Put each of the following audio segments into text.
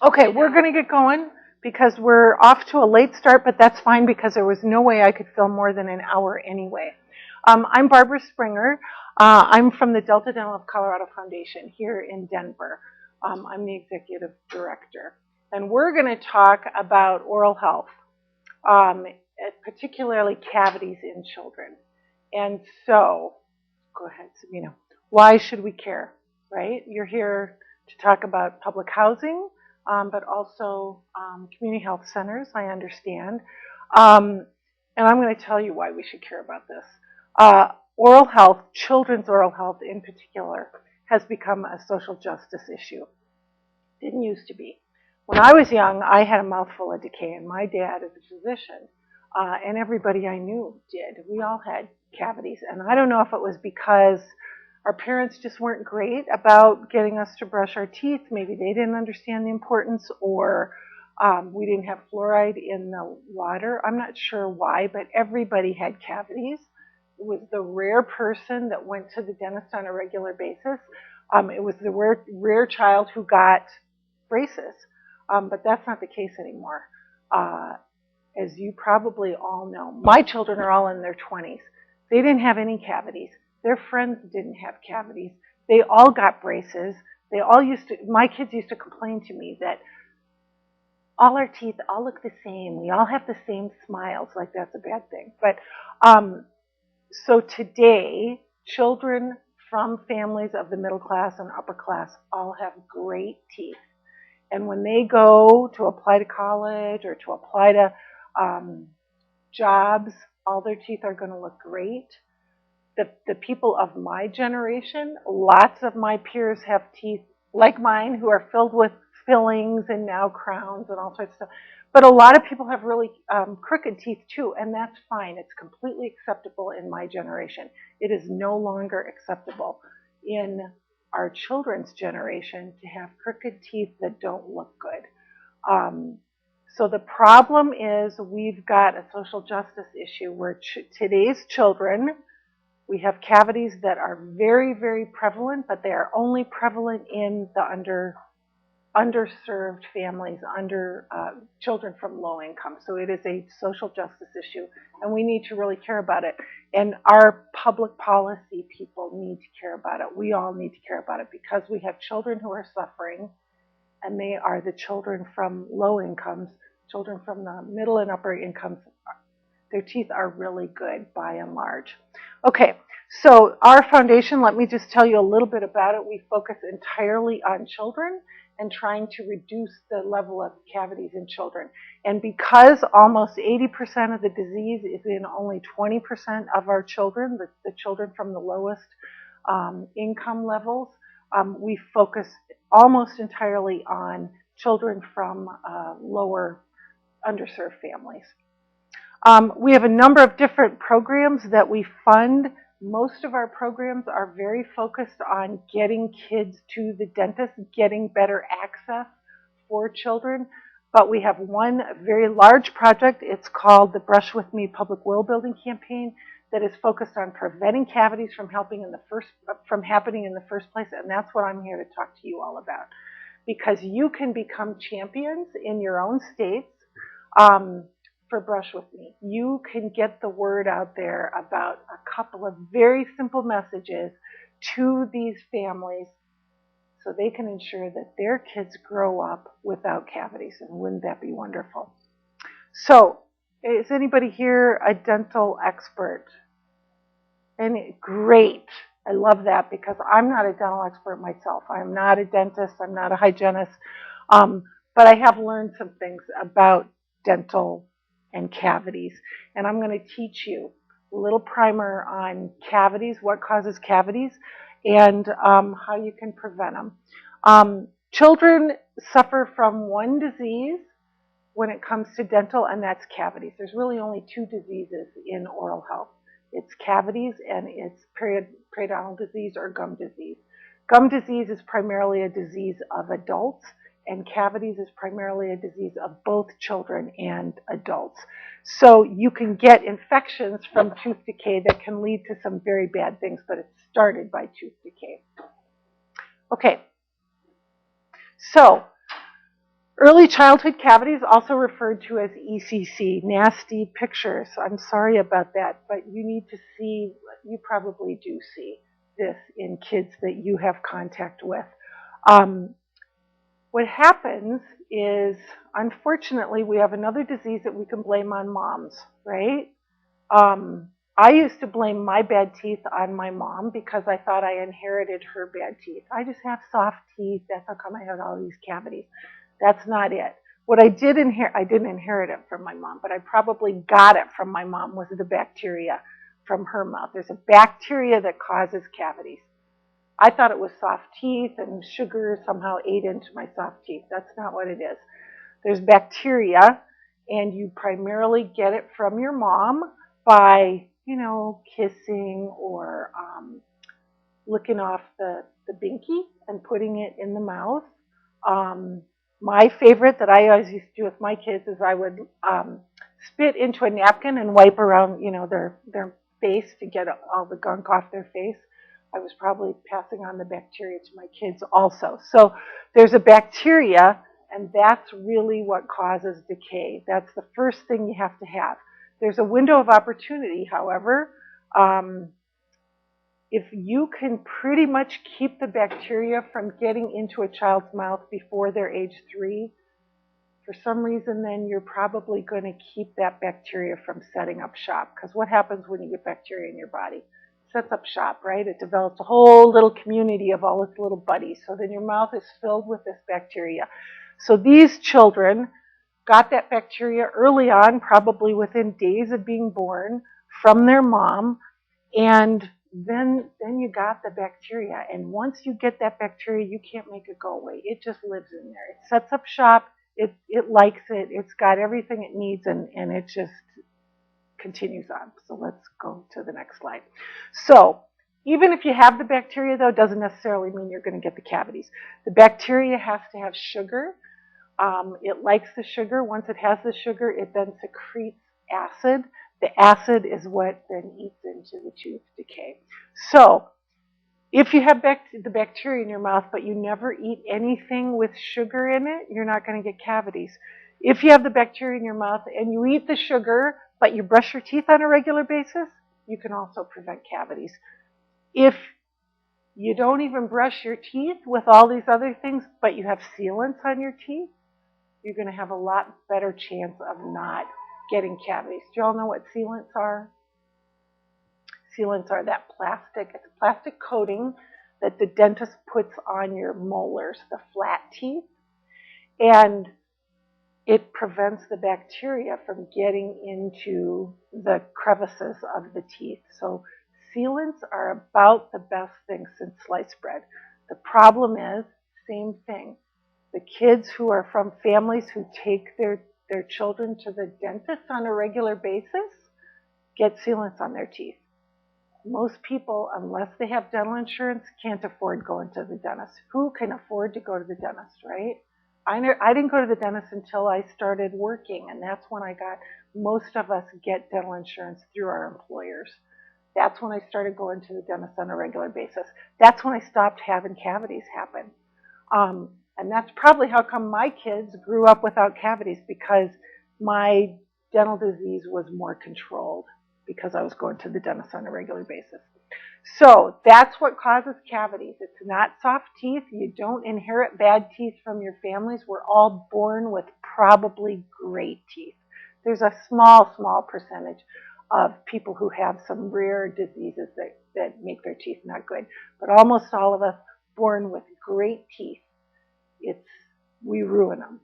Okay, we're going to get going because we're off to a late start, but that's fine because there was no way I could film more than an hour anyway. I'm Barbara Springer. I'm from the Delta Dental of Colorado Foundation here in Denver. I'm the executive director. And we're going to talk about oral health, particularly cavities in children. And so, go ahead, Sabina. Why should we care, right? You're here to talk about public housing, but also community health centers, I understand. And I'm going to tell you why we should care about this. Oral health, children's oral health in particular, has become a social justice issue. Didn't used to be. When I was young, I had a mouthful of decay, and my dad is a physician, and everybody I knew did. We all had cavities, and I don't know if it was because our parents just weren't great about getting us to brush our teeth. Maybe they didn't understand the importance, or we didn't have fluoride in the water. I'm not sure why, but everybody had cavities. It was the rare person that went to the dentist on a regular basis. It was the rare child who got braces, but that's not the case anymore. As you probably all know, my children are all in their 20s. They didn't have any cavities. Their friends didn't have cavities. They all got braces. My kids used to complain to me that all our teeth all look the same. We all have the same smiles, like that's a bad thing. But so today, children from families of the middle class and upper class all have great teeth. And when they go to apply to college or to apply to jobs, all their teeth are going to look great. The people of my generation, lots of my peers have teeth like mine who are filled with fillings and now crowns and all sorts of stuff. But a lot of people have really crooked teeth too, and that's fine. It's completely acceptable in my generation. It is no longer acceptable in our children's generation to have crooked teeth that don't look good. So the problem is we've got a social justice issue where today's children, we have cavities that are very, very prevalent, but they are only prevalent in the underserved families, children from low income. So it is a social justice issue, and we need to really care about it. And our public policy people need to care about it. We all need to care about it because we have children who are suffering, and they are the children from low incomes, children from the middle and upper incomes. Their teeth are really good by and large. Okay, so our foundation, let me just tell you a little bit about it. We focus entirely on children and trying to reduce the level of cavities in children. And because almost 80% of the disease is in only 20% of our children, the children from the lowest income levels, we focus almost entirely on children from lower underserved families. We have a number of different programs that we fund. Most of our programs are very focused on getting kids to the dentist, getting better access for children. But we have one very large project. It's called the Brush With Me Public Will Building Campaign that is focused on preventing cavities from happening in the first place. And that's what I'm here to talk to you all about. Because you can become champions in your own states. For Brush With Me. You can get the word out there about a couple of very simple messages to these families so they can ensure that their kids grow up without cavities. And wouldn't that be wonderful? So, is anybody here a dental expert? Great. I love that because I'm not a dental expert myself. I'm not a dentist. I'm not a hygienist. But I have learned some things about dental and cavities. And I'm going to teach you a little primer on cavities, what causes cavities, and how you can prevent them. Children suffer from one disease when it comes to dental, and that's cavities. There's really only two diseases in oral health. It's cavities and it's periodontal disease or gum disease. Gum disease is primarily a disease of adults, and cavities is primarily a disease of both children and adults. So you can get infections from tooth decay that can lead to some very bad things, but it started by tooth decay. Okay, so Early childhood cavities, also referred to as ECC, nasty pictures. I'm sorry about that, but you need to see, you probably do see this in kids that you have contact with. What happens is, unfortunately, we have another disease that we can blame on moms, right? I used to blame my bad teeth on my mom because I thought I inherited her bad teeth. I just have soft teeth. That's how come I had all these cavities. That's not it. What I did inherit, I didn't inherit it from my mom, but I probably got it from my mom, was the bacteria from her mouth. There's a bacteria that causes cavities. I thought it was soft teeth and sugar somehow ate into my soft teeth. That's not what it is. There's bacteria, and you primarily get it from your mom by, kissing or licking off the binky and putting it in the mouth. My favorite that I always used to do with my kids is I would spit into a napkin and wipe around, their face to get all the gunk off their face. I was probably passing on the bacteria to my kids also. So there's a bacteria, and that's really what causes decay. That's the first thing you have to have. There's a window of opportunity, however. If you can pretty much keep the bacteria from getting into a child's mouth before they're age 3, for some reason then you're probably going to keep that bacteria from setting up shop. Because what happens when you get bacteria in your body? It sets up shop, right? It develops a whole little community of all its little buddies. So then your mouth is filled with this bacteria. So these children got that bacteria early on, probably within days of being born, from their mom, and then you got the bacteria. And once you get that bacteria, you can't make it go away. It just lives in there. It sets up shop. It likes it. It's got everything it needs, and it just continues on. So let's go to the next slide. So even if you have the bacteria, though, it doesn't necessarily mean you're going to get the cavities. The bacteria has to have sugar. It likes the sugar. Once it has the sugar, it then secretes acid. The acid is what then eats into the tooth decay. So if you have the bacteria in your mouth, but you never eat anything with sugar in it, you're not going to get cavities. If you have the bacteria in your mouth and you eat the sugar, but you brush your teeth on a regular basis, you can also prevent cavities. If you don't even brush your teeth with all these other things, but you have sealants on your teeth, you're going to have a lot better chance of not getting cavities. Do you all know what sealants are? Sealants are that plastic, it's a plastic coating that the dentist puts on your molars, the flat teeth, and it prevents the bacteria from getting into the crevices of the teeth. So sealants are about the best thing since sliced bread. The problem is, same thing. The kids who are from families who take their children to the dentist on a regular basis get sealants on their teeth. Most people, unless they have dental insurance, can't afford going to the dentist. Who can afford to go to the dentist, right? I didn't go to the dentist until I started working, and that's when most of us get dental insurance through our employers. That's when I started going to the dentist on a regular basis. That's when I stopped having cavities happen. And that's probably how come my kids grew up without cavities, because my dental disease was more controlled because I was going to the dentist on a regular basis. So that's what causes cavities. It's not soft teeth. You don't inherit bad teeth from your families. We're all born with probably great teeth. There's a small percentage of people who have some rare diseases that make their teeth not good. But almost all of us born with great teeth. We ruin them.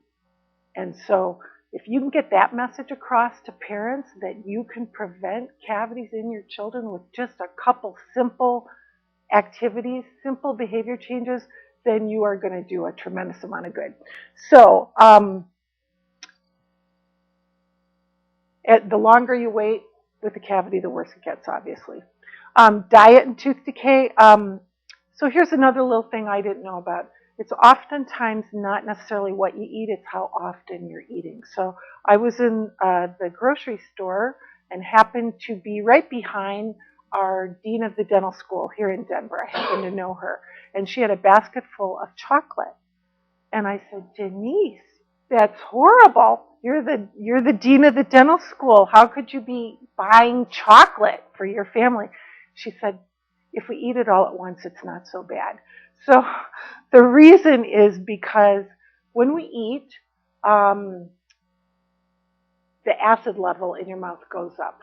And so if you can get that message across to parents that you can prevent cavities in your children with just a couple simple activities, simple behavior changes, then you are going to do a tremendous amount of good. So the longer you wait with the cavity, the worse it gets, obviously. Diet and tooth decay. So here's another little thing I didn't know about. It's oftentimes not necessarily what you eat, it's how often you're eating. So I was in the grocery store and happened to be right behind our dean of the dental school here in Denver. I happen to know her. And she had a basket full of chocolate. And I said, Denise, That's horrible. You're the dean of the dental school. How could you be buying chocolate for your family? She said, if we eat it all at once, it's not so bad. So the reason is because when we eat, um, the acid level in your mouth goes up.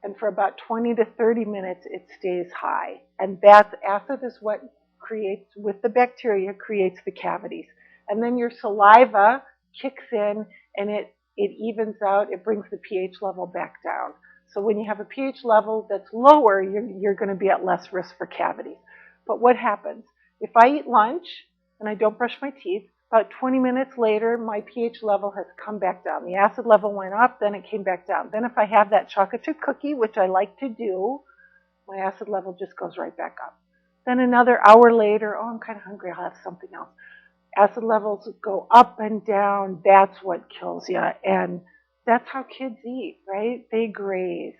And for about 20 to 30 minutes, it stays high. And that acid is what creates, with the bacteria, creates the cavities. And then your saliva kicks in and it evens out, it brings the pH level back down. So when you have a pH level that's lower, you're going to be at less risk for cavities. But what happens? If I eat lunch and I don't brush my teeth, about 20 minutes later, my pH level has come back down. The acid level went up, then it came back down. Then if I have that chocolate chip cookie, which I like to do, my acid level just goes right back up. Then another hour later, oh, I'm kind of hungry, I'll have something else. Acid levels go up and down. That's what kills you. And that's how kids eat, right? They graze.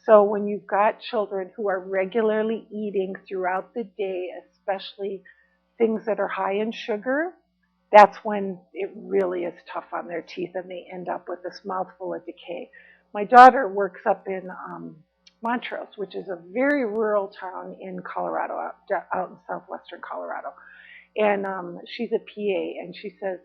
So when you've got children who are regularly eating throughout the day, especially things that are high in sugar, that's when it really is tough on their teeth and they end up with this mouthful of decay. My daughter works up in Montrose, which is a very rural town in Colorado, out in southwestern Colorado. And she's a PA, and she says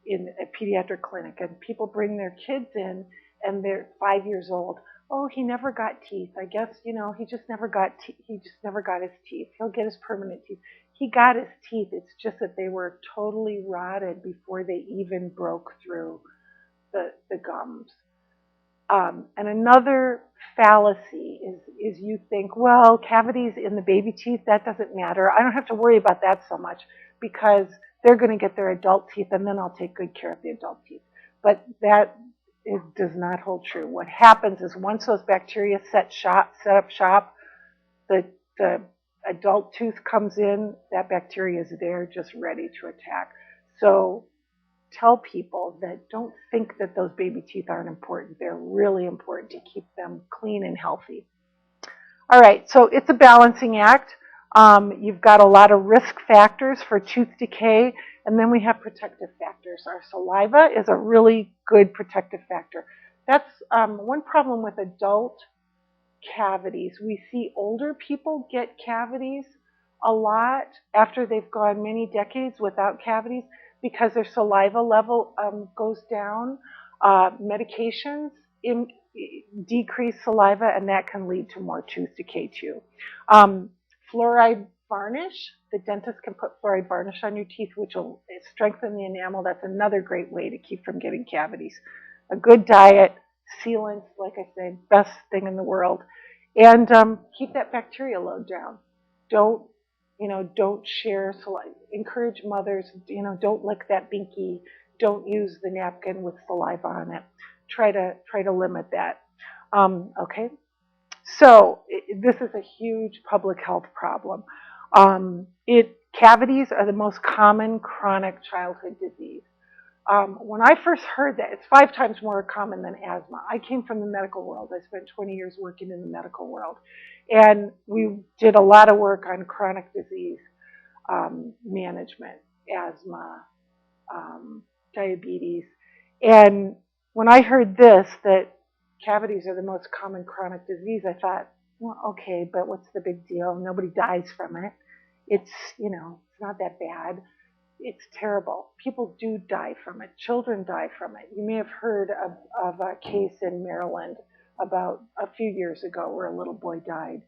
in a pediatric clinic, and people bring their kids in, and they're 5 years old. Oh, he never got teeth. I guess, he just never got he just never got his teeth. He'll get his permanent teeth. He got his teeth. It's just that they were totally rotted before they even broke through the gums. And another fallacy is you think, well, cavities in the baby teeth, that doesn't matter. I don't have to worry about that so much because they're going to get their adult teeth and then I'll take good care of the adult teeth. But that does not hold true. What happens is once those bacteria set up shop, the adult tooth comes in, that bacteria is there just ready to attack. So tell people that don't think that those baby teeth aren't important. They're really important to keep them clean and healthy. All right, so it's a balancing act. You've got a lot of risk factors for tooth decay, and then we have protective factors. Our saliva is a really good protective factor. That's one problem with adult cavities. We see older people get cavities a lot after they've gone many decades without cavities because their saliva level goes down. Medications decrease saliva, and that can lead to more tooth decay too. Fluoride varnish, the dentist can put fluoride varnish on your teeth, which will strengthen the enamel. That's another great way to keep from getting cavities. A good diet, sealants, like I said, best thing in the world. And keep that bacteria load down. Don't share saliva. Encourage mothers, don't lick that binky. Don't use the napkin with saliva on it. Try to limit that. Okay. So this is a huge public health problem. Cavities are the most common chronic childhood disease. When I first heard that, it's 5 times more common than asthma. I came from the medical world. I spent 20 years working in the medical world. And we did a lot of work on chronic disease management, asthma, diabetes. And when I heard this, that cavities are the most common chronic disease, I thought, well, okay, but what's the big deal? Nobody dies from it. It's not that bad. It's terrible. People do die from it. Children die from it. You may have heard of a case in Maryland about a few years ago where a little boy died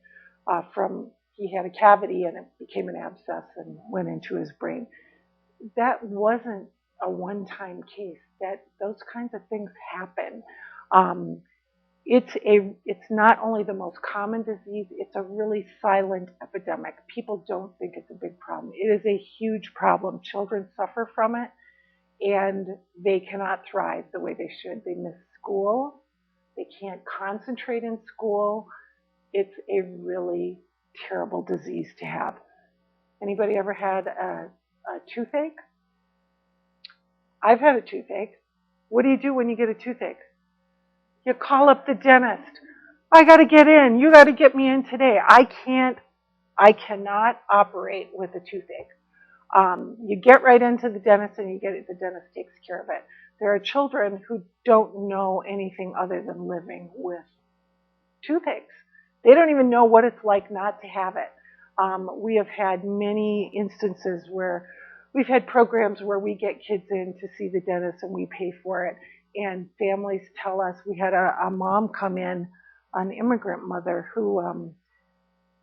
he had a cavity and it became an abscess and went into his brain. That wasn't a one-time case. Those kinds of things happen. It's not only the most common disease, it's a really silent epidemic. People don't think it's a big problem. It is a huge problem. Children suffer from it, and they cannot thrive the way they should. They miss school. They can't concentrate in school. It's a really terrible disease to have. Anybody ever had a toothache? I've had a toothache. What do you do when you get a toothache? You call up the dentist. I got to get in. You got to get me in today. I cannot operate with a toothache. You get right into the dentist and the dentist takes care of it. There are children who don't know anything other than living with toothaches. They don't even know what it's like not to have it. We have had many instances where we've had programs where we get kids in to see the dentist and we pay for it. And families tell us, we had a mom come in, an immigrant mother, who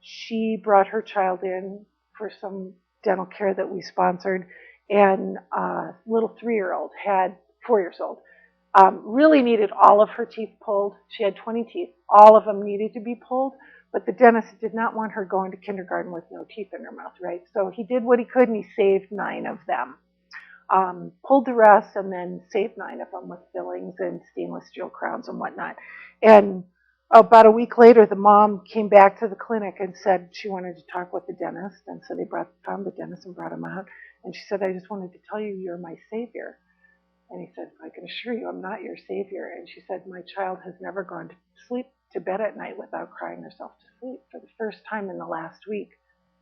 she brought her child in for some dental care that we sponsored, and a little 3-year-old had 4 years old. Really needed all of her teeth pulled. She had 20 teeth. All of them needed to be pulled, but the dentist did not want her going to kindergarten with no teeth in her mouth, right? So he did what he could, and he saved 9 of them. Pulled the rest, and then saved 9 of them with fillings and stainless steel crowns and whatnot. And about a week later, the mom came back to the clinic and said she wanted to talk with the dentist, and so they found the dentist and brought him out. And she said, "I just wanted to tell you, you're my savior." And he said, "I can assure you I'm not your savior." And she said, "My child has never gone to bed at night without crying herself to sleep. For the first time in the last week,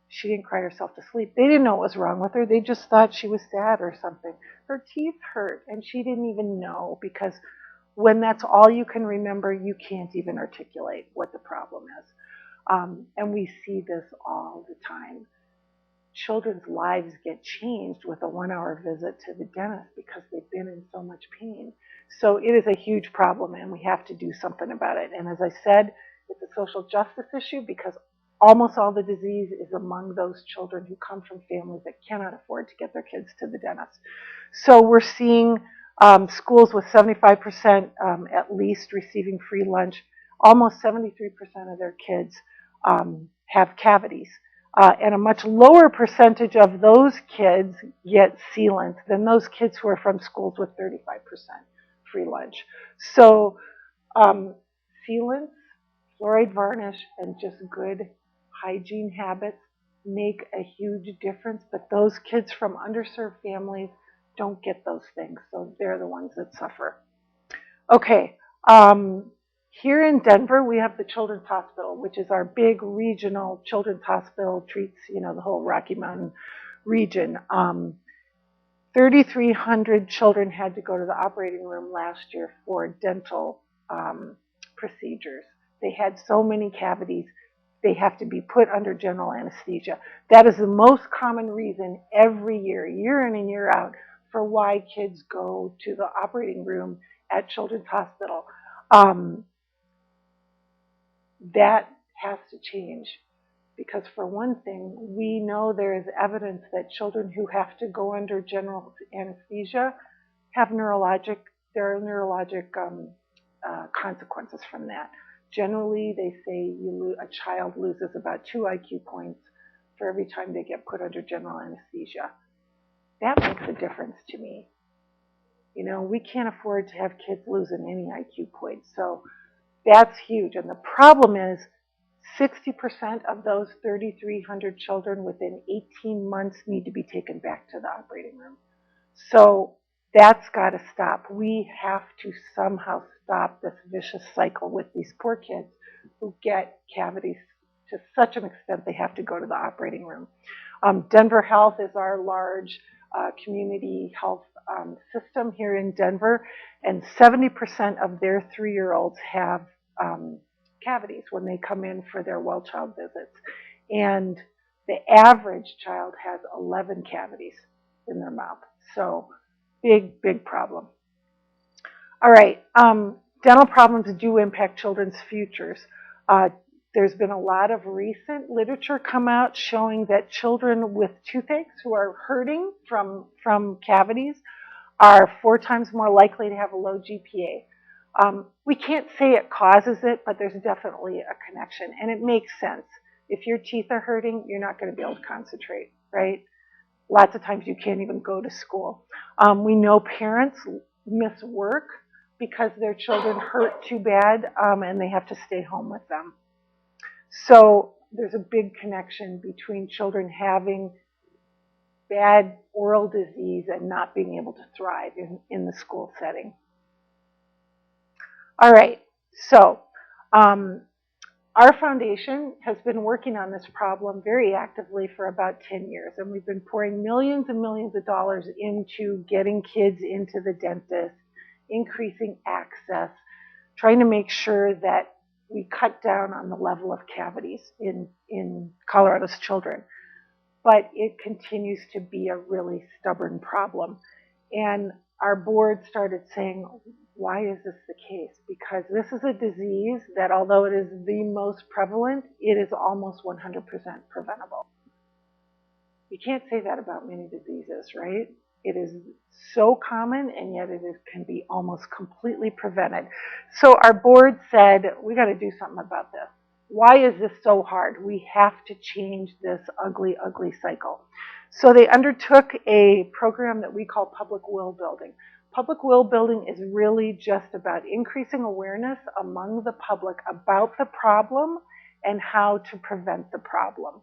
she didn't cry herself to sleep." They didn't know what was wrong with her. They just thought she was sad or something. Her teeth hurt, and she didn't even know, because when that's all you can remember, you can't even articulate what the problem is. And we see this all the time. Children's lives get changed with a 1-hour visit to the dentist because they've been in so much pain. So it is a huge problem, and we have to do something about it. And as I said, it's a social justice issue because almost all the disease is among those children who come from families that cannot afford to get their kids to the dentist. So we're seeing schools with 75% at least receiving free lunch. Almost 73% of their kids have cavities. And a much lower percentage of those kids get sealant than those kids who are from schools with 35% free lunch. So sealants, fluoride varnish, and just good hygiene habits make a huge difference, but those kids from underserved families don't get those things, so they're the ones that suffer. Okay. Here in Denver, we have the Children's Hospital, which is our big regional children's hospital, treats, the whole Rocky Mountain region. 3,300 children had to go to the operating room last year for dental procedures. They had so many cavities, they have to be put under general anesthesia. That is the most common reason every year, year in and year out, for why kids go to the operating room at Children's Hospital. That has to change, because for one thing, we know there is evidence that children who have to go under general anesthesia have neurologic consequences from that. Generally, they say a child loses about 2 IQ points for every time they get put under general anesthesia. That makes a difference to me. We can't afford to have kids losing any IQ points, so that's huge. And the problem is 60% of those 3,300 children within 18 months need to be taken back to the operating room. So that's got to stop. We have to somehow stop this vicious cycle with these poor kids who get cavities to such an extent they have to go to the operating room. Denver Health is our large community health system here in Denver, and 70% of their 3-year-olds have cavities when they come in for their well child visits. And the average child has 11 cavities in their mouth. So big, big problem. All right, dental problems do impact children's futures. There's been a lot of recent literature come out showing that children with toothaches who are hurting from cavities are 4 times more likely to have a low GPA. We can't say it causes it, but there's definitely a connection, and it makes sense. If your teeth are hurting, you're not going to be able to concentrate, right? Lots of times you can't even go to school. We know parents miss work because their children hurt too bad, and they have to stay home with them. So there's a big connection between children having bad oral disease and not being able to thrive in the school setting. All right, so our foundation has been working on this problem very actively for about 10 years, and we've been pouring millions and millions of dollars into getting kids into the dentist, increasing access, trying to make sure that we cut down on the level of cavities in Colorado's children. But it continues to be a really stubborn problem. And our board started saying, why is this the case? Because this is a disease that, although it is the most prevalent, it is almost 100% preventable. You can't say that about many diseases, right? It is so common, and yet can be almost completely prevented. So our board said, we got to do something about this. Why is this so hard? We have to change this ugly, ugly cycle. So they undertook a program that we call public will building. Public will building is really just about increasing awareness among the public about the problem and how to prevent the problem.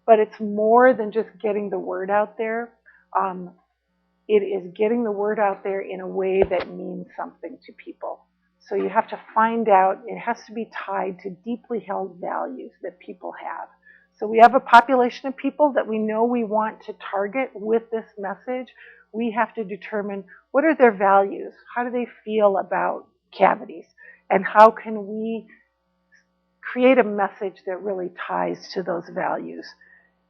But it's more than just getting the word out there. It is getting the word out there in a way that means something to people. So you have to find out, it has to be tied to deeply held values that people have. So we have a population of people that we know we want to target with this message. We have to determine what are their values, how do they feel about cavities, and how can we create a message that really ties to those values.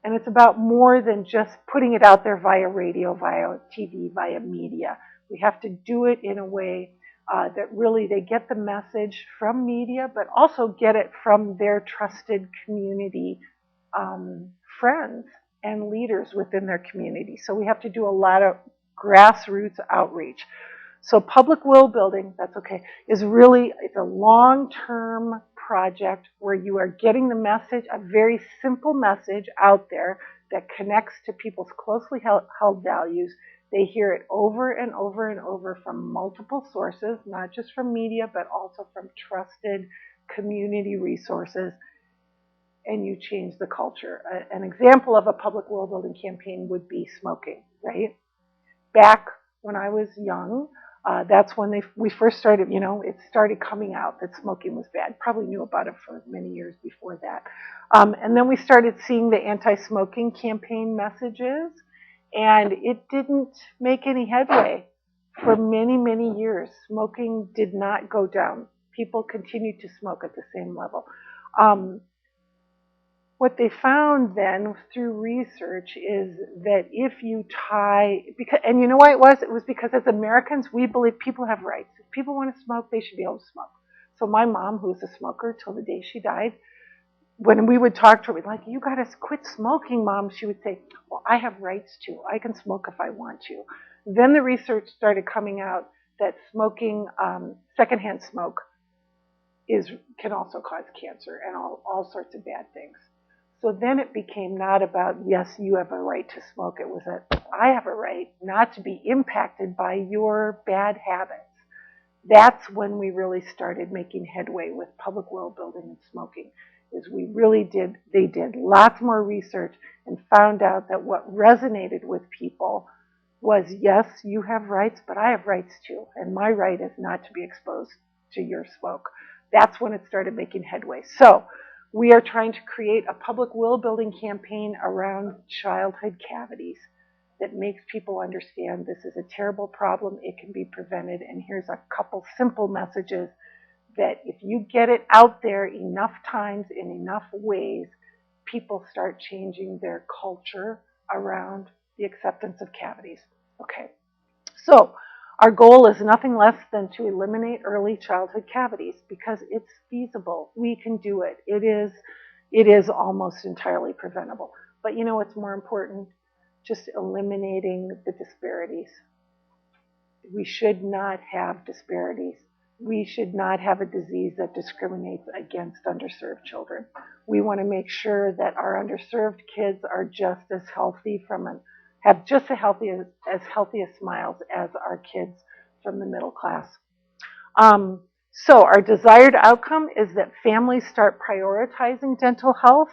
And it's about more than just putting it out there via radio, via TV, via media. We have to do it in a way that really they get the message from media, but also get it from their trusted community friends and leaders within their community. So we have to do a lot of grassroots outreach. So public will building, that's okay, is really, it's a long-term project where you are getting the message, a very simple message out there that connects to people's closely held values. They hear it over and over and over from multiple sources, not just from media, but also from trusted community resources, and you change the culture. An example of a public will building campaign would be smoking, right? Back when I was young, that's when we first started, it started coming out that smoking was bad. Probably knew about it for many years before that. And then we started seeing the anti-smoking campaign messages, and it didn't make any headway. For many, many years, smoking did not go down. People continued to smoke at the same level. What they found then through research is that if you tie, and you know why it was? It was because as Americans, we believe people have rights. If people want to smoke, they should be able to smoke. So my mom, who was a smoker till the day she died, when we would talk to her, we'd like, you got to quit smoking, Mom. She would say, well, I have rights too. I can smoke if I want to. Then the research started coming out that smoking, secondhand smoke, can also cause cancer and all sorts of bad things. So then it became not about, yes, you have a right to smoke. It was I have a right not to be impacted by your bad habits. That's when we really started making headway with public will building and smoking. They did lots more research and found out that what resonated with people was, yes, you have rights, but I have rights too. And my right is not to be exposed to your smoke. That's when it started making headway. So we are trying to create a public will building campaign around childhood cavities that makes people understand this is a terrible problem. It can be prevented. And here's a couple simple messages that if you get it out there enough times in enough ways, people start changing their culture around the acceptance of cavities. Okay. So our goal is nothing less than to eliminate early childhood cavities because it's feasible. We can do it. It is almost entirely preventable. But you know what's more important? Just eliminating the disparities. We should not have disparities. We should not have a disease that discriminates against underserved children. We want to make sure that our underserved kids are just as healthy have just as healthy smiles as our kids from the middle class. So our desired outcome is that families start prioritizing dental health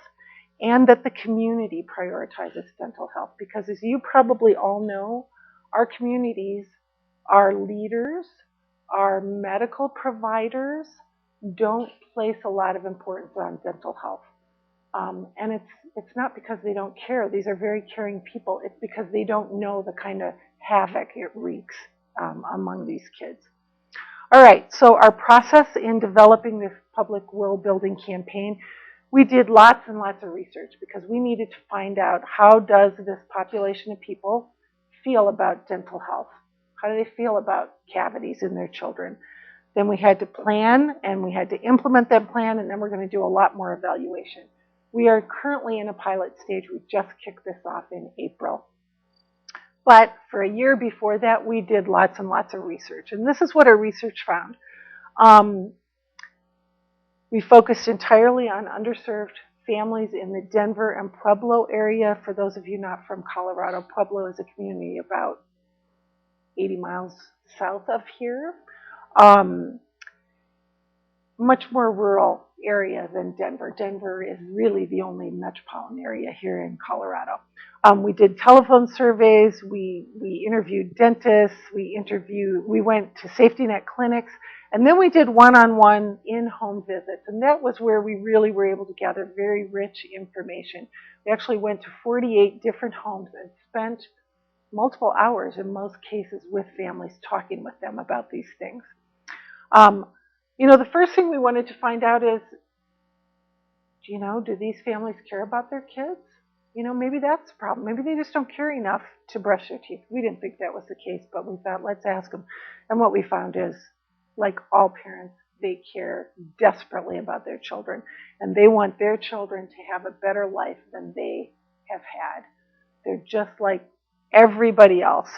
and that the community prioritizes dental health. Because as you probably all know, our communities, our leaders, our medical providers don't place a lot of importance on dental health. And it's not because they don't care. These are very caring people. It's because they don't know the kind of havoc it wreaks among these kids. All right, so our process in developing this public will building campaign, we did lots and lots of research because we needed to find out how does this population of people feel about dental health? How do they feel about cavities in their children? Then we had to plan and we had to implement that plan, and then we're going to do a lot more evaluation. We are currently in a pilot stage. We just kicked this off in April. But for a year before that, we did lots and lots of research. And this is what our research found. We focused entirely on underserved families in the Denver and Pueblo area. For those of you not from Colorado, Pueblo is a community about 80 miles south of here. Much more rural area than Denver. Denver is really the only metropolitan area here in Colorado. We did telephone surveys, we interviewed dentists, we went to safety net clinics, and then we did one-on-one in-home visits, and that was where we really were able to gather very rich information. We actually went to 48 different homes and spent multiple hours in most cases with families talking with them about these things. You know, the first thing we wanted to find out is, you know, do these families care about their kids? You know, maybe that's the problem. Maybe they just don't care enough to brush their teeth. We didn't think that was the case, but we thought, let's ask them. And what we found is, like all parents, they care desperately about their children, and they want their children to have a better life than they have had. They're just like everybody else.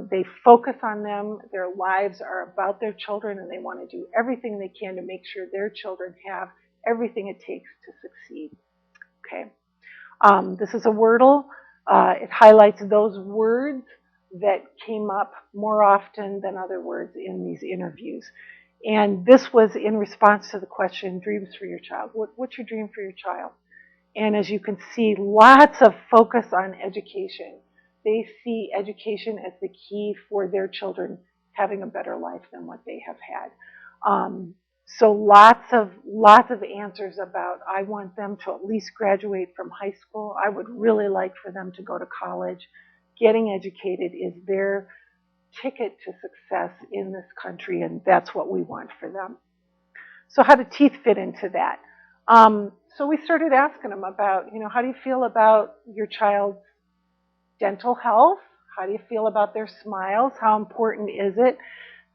They focus on them. Their lives are about their children, and they want to do everything they can to make sure their children have everything it takes to succeed. Okay. This is a Wordle. It highlights those words that came up more often than other words in these interviews. And this was in response to the question, dreams for your child. What's your dream for your child? And as you can see, lots of focus on education. They see education as the key for their children having a better life than what they have had. So lots of answers about, I want them to at least graduate from high school. I would really like for them to go to college. Getting educated is their ticket to success in this country, and that's what we want for them. So how do teeth fit into that? So we started asking them about, you know, how do you feel about your child's dental health? How do you feel about their smiles? How important is it?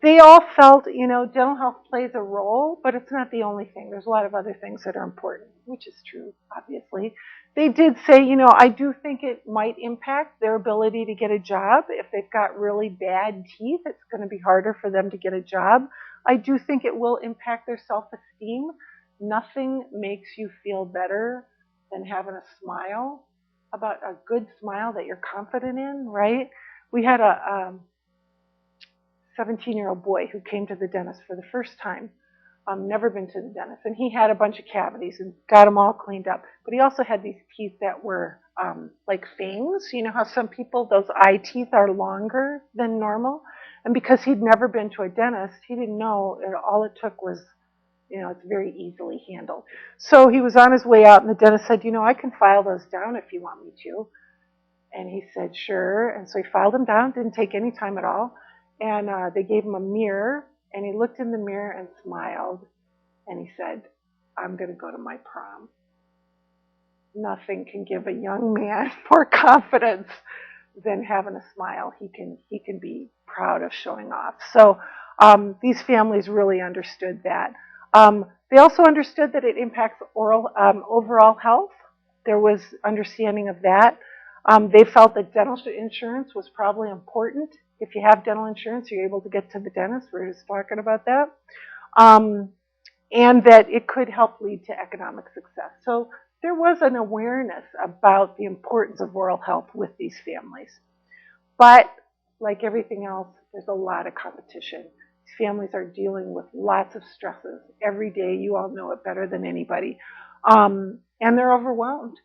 They all felt, you know, dental health plays a role, but it's not the only thing. There's a lot of other things that are important, which is true, obviously. They did say, you know, I do think it might impact their ability to get a job. If they've got really bad teeth, it's going to be harder for them to get a job. I do think it will impact their self-esteem. Nothing makes you feel better than having a smile, about a good smile that you're confident in, right? We had a 17-year-old boy who came to the dentist for the first time, never been to the dentist, and he had a bunch of cavities and got them all cleaned up. But he also had these teeth that were like fangs. You know how some people, those eye teeth are longer than normal? And because he'd never been to a dentist, he didn't know, and all it took was, you know, it's very easily handled. So he was on his way out, and the dentist said, you know, I can file those down if you want me to. And he said, sure. And so he filed them down, didn't take any time at all. And they gave him a mirror, and he looked in the mirror and smiled, and he said, I'm going to go to my prom. Nothing can give a young man more confidence than having a smile. He can be proud of showing off. So these families really understood that. They also understood that it impacts overall health. There was understanding of that. They felt that dental insurance was probably important. If you have dental insurance, you're able to get to the dentist. We're just talking about that. And that it could help lead to economic success. So there was an awareness about the importance of oral health with these families. But like everything else, there's a lot of competition. These families are dealing with lots of stresses every day. You all know it better than anybody. And they're overwhelmed.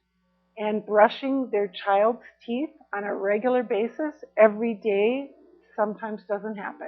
And brushing their child's teeth on a regular basis every day sometimes doesn't happen.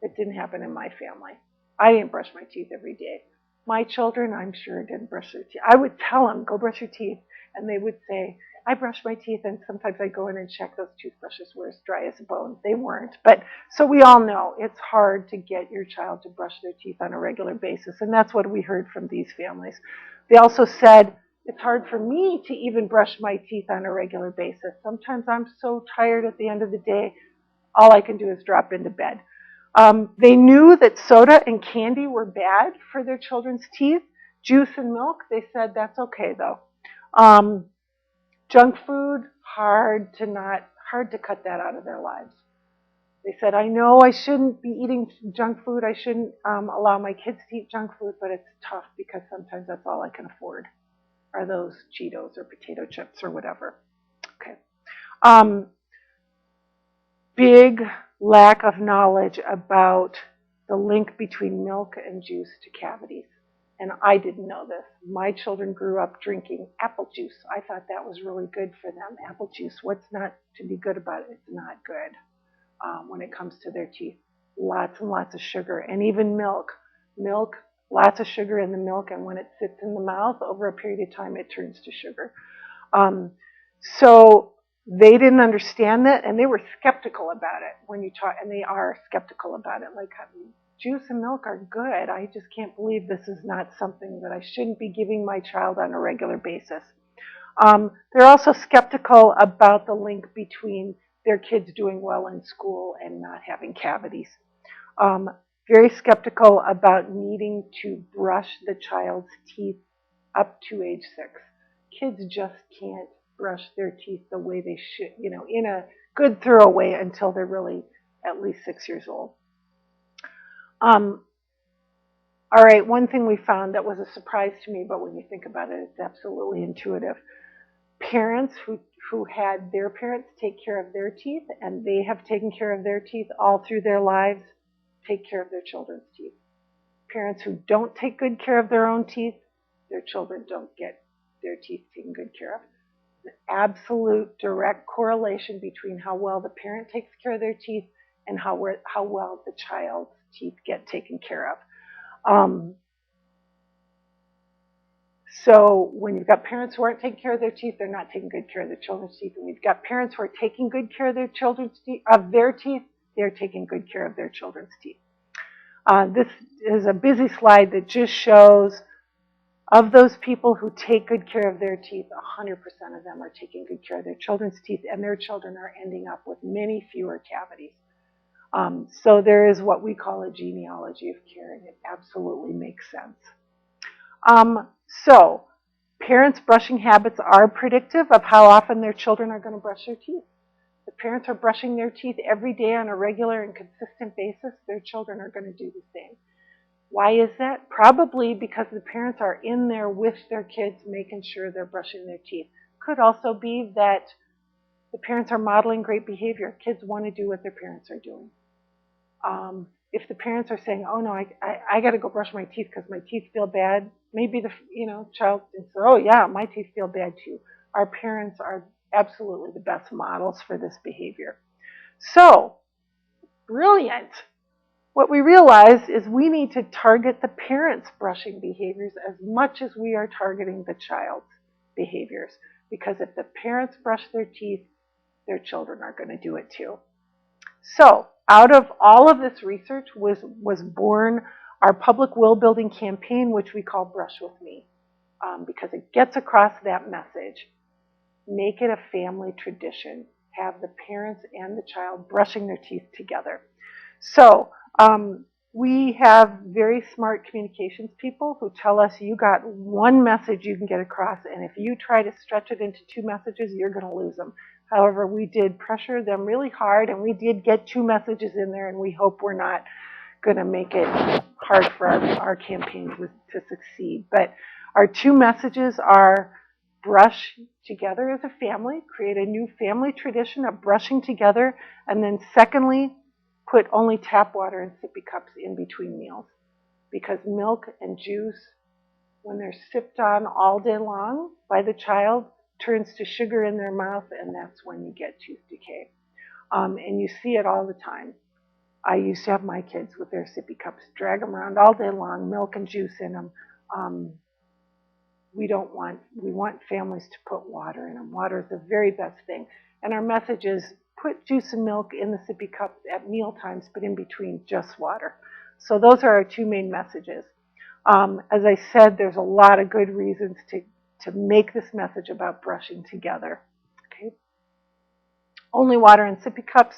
It didn't happen in my family. I didn't brush my teeth every day. My children, I'm sure, didn't brush their teeth. I would tell them, go brush your teeth. And they would say, I brush my teeth, and sometimes I go in and check those toothbrushes were as dry as a bone. They weren't. But so we all know it's hard to get your child to brush their teeth on a regular basis, and that's what we heard from these families. They also said, it's hard for me to even brush my teeth on a regular basis. Sometimes I'm so tired at the end of the day, all I can do is drop into bed. They knew that soda and candy were bad for their children's teeth. Juice and milk, they said that's okay though. Junk food, hard to cut that out of their lives. They said, I know I shouldn't be eating junk food. I shouldn't allow my kids to eat junk food, but it's tough because sometimes that's all I can afford are those Cheetos or potato chips or whatever. Okay. Big lack of knowledge about the link between milk and juice to cavities. And I didn't know this. My children grew up drinking apple juice. I thought that was really good for them. Apple juice, what's not to be good about it? It's not good when it comes to their teeth. Lots and lots of sugar. And even milk. Milk, lots of sugar in the milk. And when it sits in the mouth, over a period of time, it turns to sugar. So they didn't understand that, and they were skeptical about it when you talk, and they are skeptical about it. Like, juice and milk are good. I just can't believe this is not something that I shouldn't be giving my child on a regular basis. They're also skeptical about the link between their kids doing well in school and not having cavities. Very skeptical about needing to brush the child's teeth up to age 6. Kids just can't brush their teeth the way they should, in a good, thorough way until they're really at least 6 years old. All right, one thing we found that was a surprise to me, but when you think about it, it's absolutely intuitive. Parents who had their parents take care of their teeth, and they have taken care of their teeth all through their lives, take care of their children's teeth. Parents who don't take good care of their own teeth, their children don't get their teeth taken good care of. An absolute direct correlation between how well the parent takes care of their teeth and how well the child's teeth get taken care of. So when you've got parents who aren't taking care of their teeth, they're not taking good care of their children's teeth. And when you've got parents who are taking good care of their children's teeth, they're taking good care of their children's teeth. This is a busy slide that just shows of those people who take good care of their teeth, 100% of them are taking good care of their children's teeth, and their children are ending up with many fewer cavities. So there is what we call a genealogy of care, and it absolutely makes sense. So parents' brushing habits are predictive of how often their children are going to brush their teeth. If parents are brushing their teeth every day on a regular and consistent basis, their children are going to do the same. Why is that? Probably because the parents are in there with their kids making sure they're brushing their teeth. Could also be that the parents are modeling great behavior. Kids want to do what their parents are doing. If the parents are saying, oh no, I got to go brush my teeth because my teeth feel bad, maybe the child thinks, oh yeah, my teeth feel bad too. Our parents are absolutely the best models for this behavior. So, brilliant. What we realized is we need to target the parents' brushing behaviors as much as we are targeting the child's behaviors. Because if the parents brush their teeth, their children are going to do it too. So, out of all of this research was born our public will building campaign, which we call Brush With Me, because it gets across that message. Make it a family tradition. Have the parents and the child brushing their teeth together. So, we have very smart communications people who tell us you got one message you can get across, and if you try to stretch it into 2 messages, you're going to lose them. However, we did pressure them really hard, and we did get 2 messages in there, and we hope we're not going to make it hard for our campaign to succeed. But our 2 messages are brush together as a family, create a new family tradition of brushing together, and then secondly, put only tap water and sippy cups in between meals. Because milk and juice, when they're sipped on all day long by the child, turns to sugar in their mouth, and that's when you get tooth decay. And you see it all the time. I used to have my kids with their sippy cups, drag them around all day long, milk and juice in them. we want families to put water in them. Water is the very best thing. And our message is put juice and milk in the sippy cup at meal times, but in between just water. So those are our two main messages. As I said, there's a lot of good reasons to make this message about brushing together. Okay. Only water in sippy cups.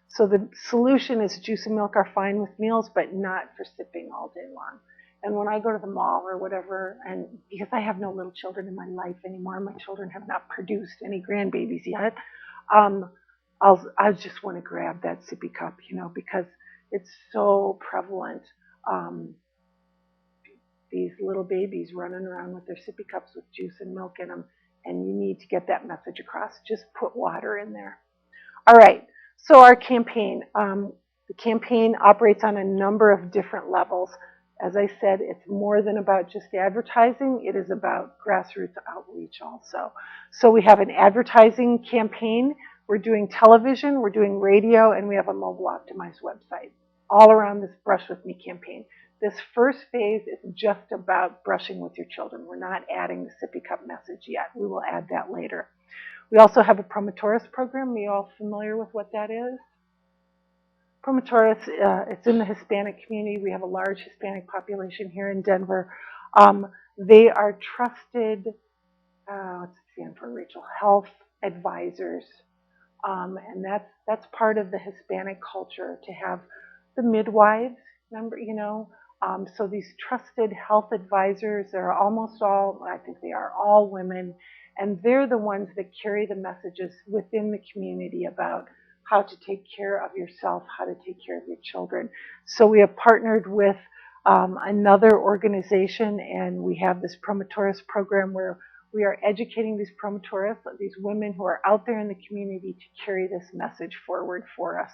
So the solution is juice and milk are fine with meals, but not for sipping all day long. And when I go to the mall or whatever, and because I have no little children in my life anymore, my children have not produced any grandbabies yet, I just want to grab that sippy cup, because it's so prevalent. These little babies running around with their sippy cups with juice and milk in them, and you need to get that message across. Just put water in there. All right, so our campaign. The campaign operates on a number of different levels. As I said, it's more than about just advertising. It is about grassroots outreach also. So we have an advertising campaign. We're doing television, we're doing radio, and we have a mobile optimized website all around this Brush With Me campaign. This first phase is just about brushing with your children. We're not adding the sippy cup message yet. We will add that later. We also have a promotores program. Are you all familiar with what that is? Promotores, it's in the Hispanic community. We have a large Hispanic population here in Denver. They are trusted, what's it stand for, Rachel? Health advisors. And that's part of the Hispanic culture, to have the midwives, remember, so these trusted health advisors, they're almost all, I think they are all women, and they're the ones that carry the messages within the community about how to take care of yourself, how to take care of your children. So we have partnered with another organization, and we have this promotores program where we are educating these promotores, these women who are out there in the community, to carry this message forward for us.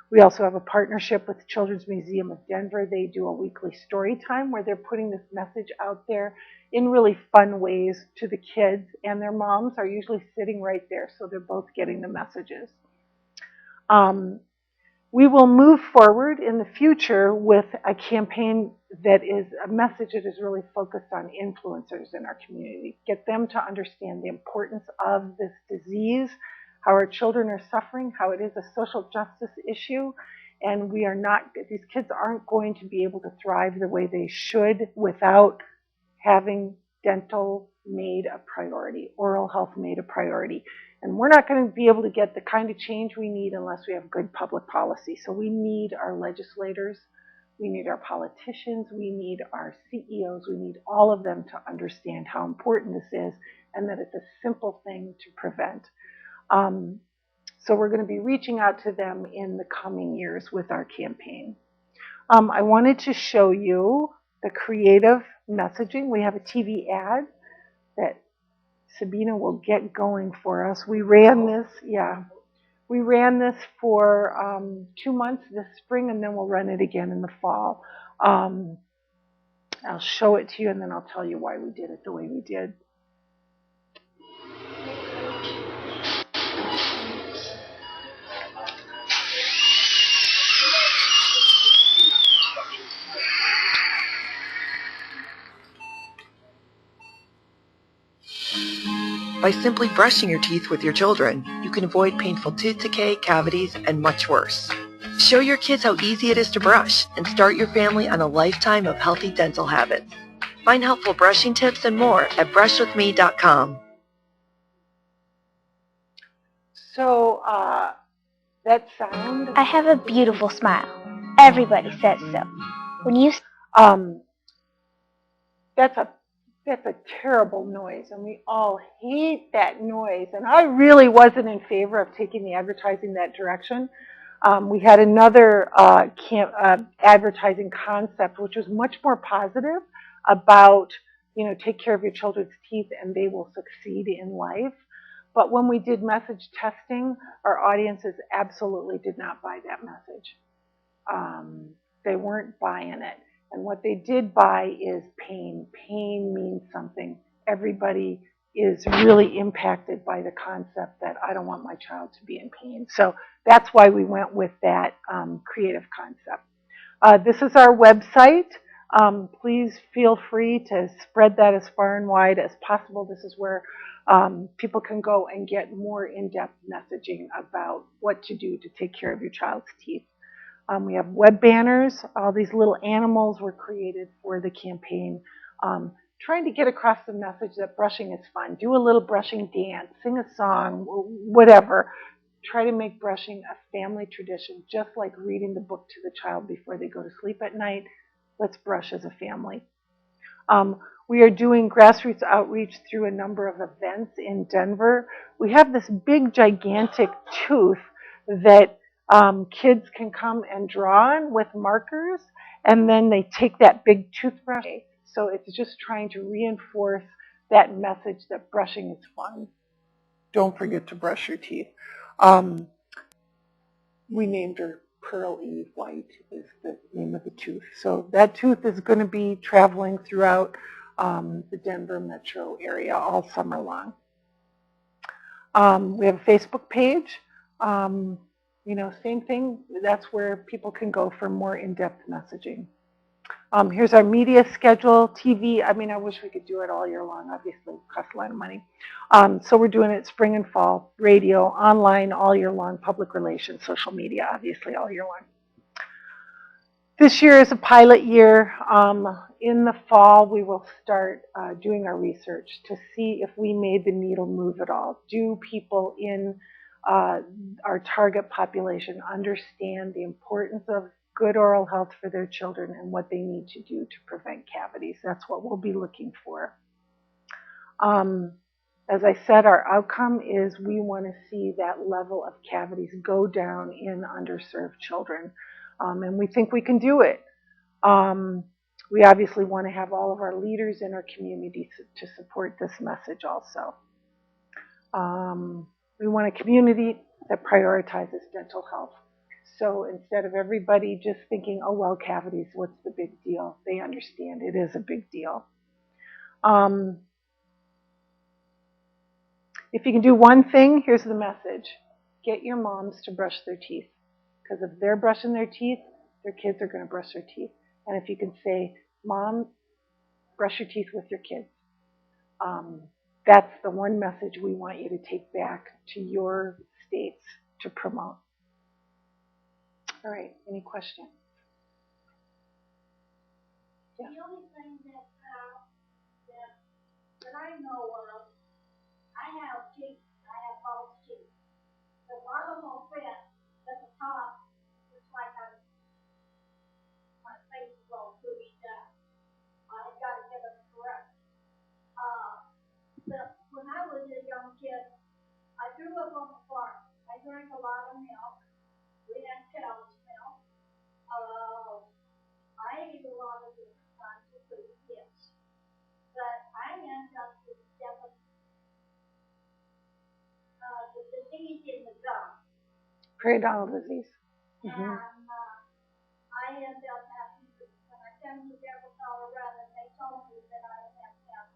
We also have a partnership with the Children's Museum of Denver. They do a weekly story time where they're putting this message out there in really fun ways to the kids, and their moms are usually sitting right there, so they're both getting the messages. We will move forward in the future with a campaign that is a message that is really focused on influencers in our community. Get them to understand the importance of this disease, how our children are suffering, how it is a social justice issue, and these kids aren't going to be able to thrive the way they should without having dental made a priority, oral health made a priority. And we're not going to be able to get the kind of change we need unless we have good public policy. So we need our legislators, we need our politicians, we need our CEOs, we need all of them to understand how important this is and that it's a simple thing to prevent. So we're going to be reaching out to them in the coming years with our campaign. I wanted to show you the creative messaging. We have a TV ad that Sabina will get going for us. We ran this, we ran this for 2 months this spring, and then we'll run it again in the fall. I'll show it to you, and then I'll tell you why we did it the way we did. By simply brushing your teeth with your children, you can avoid painful tooth decay, cavities, and much worse. Show your kids how easy it is to brush and start your family on a lifetime of healthy dental habits. Find helpful brushing tips and more at brushwithme.com. So that sound. I have a beautiful smile. Everybody says so. When you that's a terrible noise, and we all hate that noise. And I really wasn't in favor of taking the advertising that direction. We had another advertising concept, which was much more positive about, take care of your children's teeth and they will succeed in life. But when we did message testing, our audiences absolutely did not buy that message. They weren't buying it. And what they did buy is pain. Pain means something. Everybody is really impacted by the concept that I don't want my child to be in pain. So that's why we went with that creative concept. This is our website. please feel free to spread that as far and wide as possible. This is where people can go and get more in-depth messaging about what to do to take care of your child's teeth. We have web banners. All these little animals were created for the campaign, trying to get across the message that brushing is fun. Do a little brushing dance, sing a song, whatever. Try to make brushing a family tradition, just like reading the book to the child before they go to sleep at night. Let's brush as a family. We are doing grassroots outreach through a number of events in Denver. We have this big, gigantic tooth that kids can come and draw on with markers, and then they take that big toothbrush. So it's just trying to reinforce that message that brushing is fun. Don't forget to brush your teeth. We named her Pearl E. White is the name of the tooth. So that tooth is going to be traveling throughout the Denver metro area all summer long. We have a Facebook page. Same thing. That's where people can go for more in-depth messaging. Here's our media schedule. TV, I wish we could do it all year long. Obviously, it costs a lot of money. So we're doing it spring and fall, radio, online, all year long, public relations, social media, obviously, all year long. This year is a pilot year. In the fall, we will start doing our research to see if we made the needle move at all. Do people in our target population understand the importance of good oral health for their children and what they need to do to prevent cavities? That's what we'll be looking for. As I said, our outcome is we want to see that level of cavities go down in underserved children. And we think we can do it. We obviously want to have all of our leaders in our community to support this message also. We want a community that prioritizes dental health. So instead of everybody just thinking, oh, well, cavities, what's the big deal? They understand it is a big deal. If you can do one thing, here's the message. Get your moms to brush their teeth. Because if they're brushing their teeth, their kids are going to brush their teeth. And if you can say, Mom, brush your teeth with your kids. That's the one message we want you to take back to your states to promote. All right, any questions? Yeah. The only thing that I know of, I have false teeth. The bottom will fit, but the top looks like my face is all pushed down. I've got to get it correct. But when I was a young kid, I grew up on the farm. I drank a lot of milk. We had cow's milk. I ate a lot of different kinds of food, yes. But I ended up with the disease in the gum. Periodontal disease. And I ended up having to, when I came to Denver, Colorado, they told me that I would have to have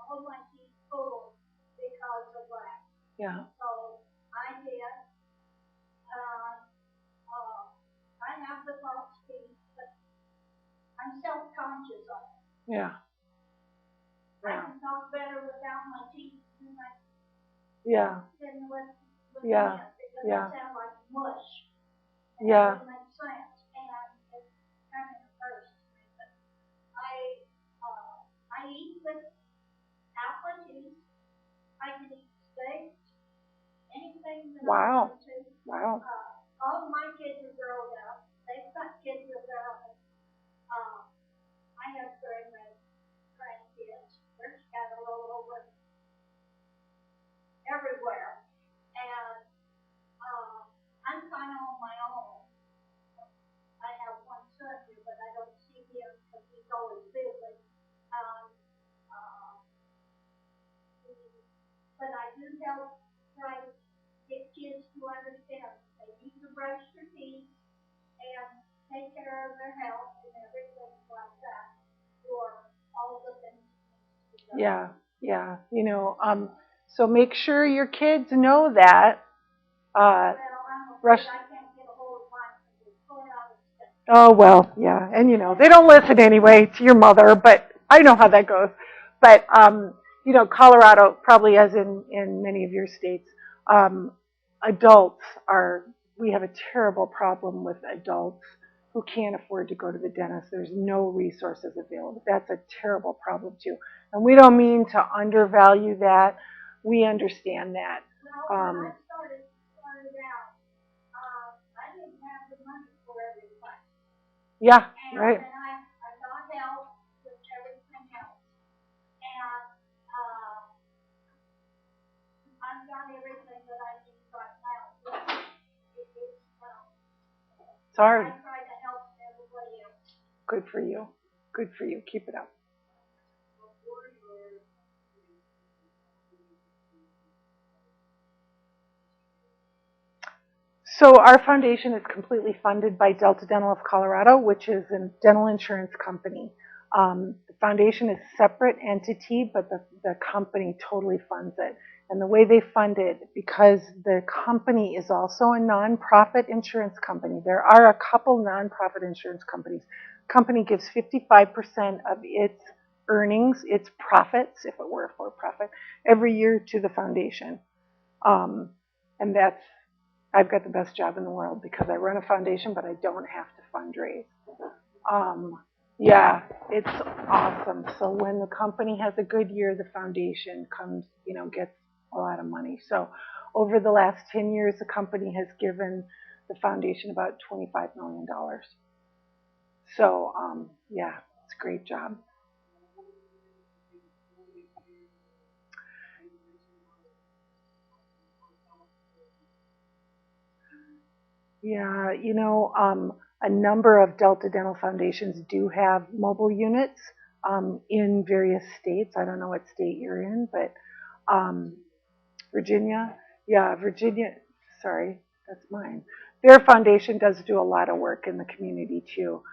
all my teeth pulled because of that. Yeah. So I did. I have the false teeth, but I'm self-conscious of it. Yeah. I can talk better without my teeth than with Yeah. because Yeah. I sound like mush. Yeah. It doesn't make sense, and it's kind of hurts me. But I eat with apple juice. I can eat steak, anything that I want to. Wow. All of my kids are grown up. They've got kids of their own. I have grandkids. They're scattered all over everywhere. And I'm kind of on my own. I have one son here, but I don't see him because he's always busy. But I do help try to get kids to understand they need to brush their teeth and take care of their health and everything like that for all the things that need to be done. Yeah. So make sure your kids know that. Well, I'm afraid Brush. I can't get a hold of mine because it's going out of Oh, well, yeah. And, they don't listen anyway to your mother, but I know how that goes. But, Colorado, probably as in many of your states, um, adults we have a terrible problem with adults who can't afford to go to the dentist. There's no resources available. That's a terrible problem, too. And we don't mean to undervalue that. We understand that. Well, when I started out, I didn't have the money for everything. Yeah, And right. then I got help with everything else. And I've got everything that I need right now. It's hard. I try to help everybody else. Good for you. Good for you. Keep it up. So our foundation is completely funded by Delta Dental of Colorado, which is a dental insurance company. The foundation is a separate entity, but the company totally funds it. And the way they fund it, because the company is also a nonprofit insurance company. There are a couple nonprofit insurance companies. The company gives 55% of its earnings, its profits, if it were a for-profit, every year to the foundation. And I've got the best job in the world because I run a foundation, but I don't have to fundraise. Yeah, it's awesome. So when the company has a good year, the foundation gets a lot of money. So over the last 10 years, the company has given the foundation about $25 million. So, yeah, it's a great job. Yeah, a number of Delta Dental Foundations do have mobile units in various states. I don't know what state you're in, but Virginia. Yeah, Virginia. Sorry, that's mine. Their foundation does do a lot of work in the community too.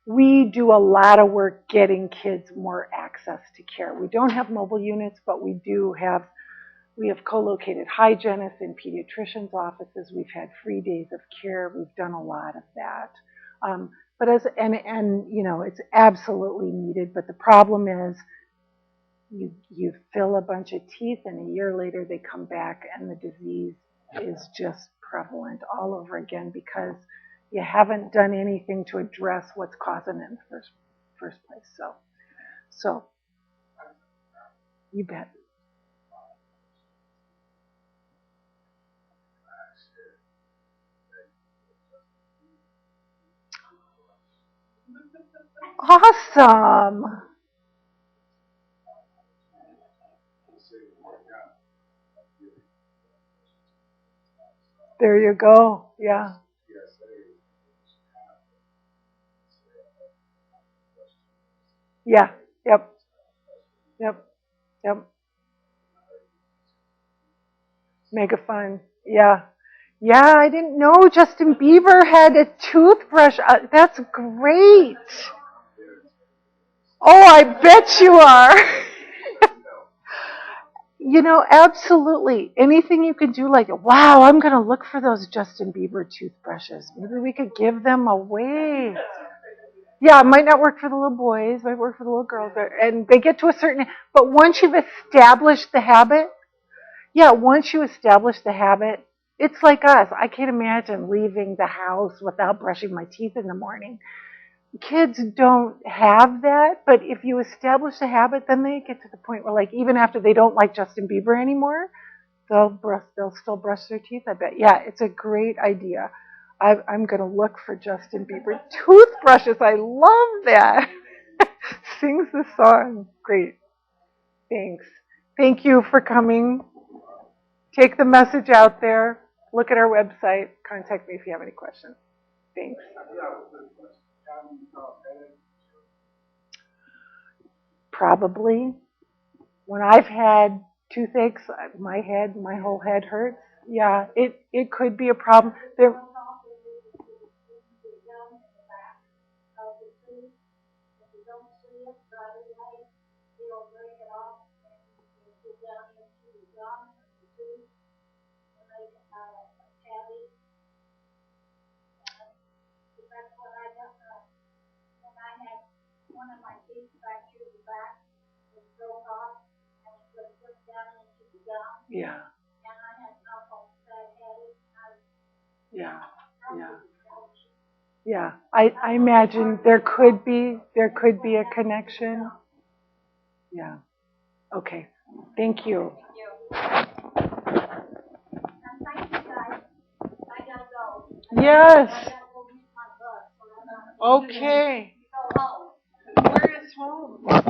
We do a lot of work getting kids more access to care. We don't have mobile units, but we have co-located hygienists in pediatricians' offices. We've had free days of care. We've done a lot of that. But it's absolutely needed. But the problem is, you fill a bunch of teeth, and a year later they come back, and the disease is just prevalent all over again because you haven't done anything to address what's causing it in the first place. So you bet. Awesome. There you go. Yeah. Yeah. Yep. Yep. Yep. Mega fun. Yeah. Yeah, I didn't know Justin Bieber had a toothbrush. That's great. Oh, I bet you are. Absolutely. Anything you could do, like, wow, I'm going to look for those Justin Bieber toothbrushes. Maybe we could give them away. Yeah, it might not work for the little boys, might work for the little girls, and they get to a certain, but once you've established the habit, yeah, once you establish the habit, it's like us. I can't imagine leaving the house without brushing my teeth in the morning. Kids don't have that, but if you establish a habit, then they get to the point where, like, even after they don't like Justin Bieber anymore, they'll still brush their teeth, I bet. Yeah, it's a great idea. I'm going to look for Justin Bieber toothbrushes. I love that. Sings the song. Great. Thanks. Thank you for coming. Take the message out there. Look at our website. Contact me if you have any questions. Thanks. Probably. When I've had toothaches, my whole head hurts. Yeah, it could be a problem. There. one of my teeth back here in the back was broke off and it was put down into the gum. Yeah. And I had almost bad headache. Yeah. Yeah. Yeah. I imagine there could be a connection. Yeah. Okay. Thank you. And thank you guys. I gotta go. Yes. I gotta go meet my bus. So I'm not Okay. go home. Where is home?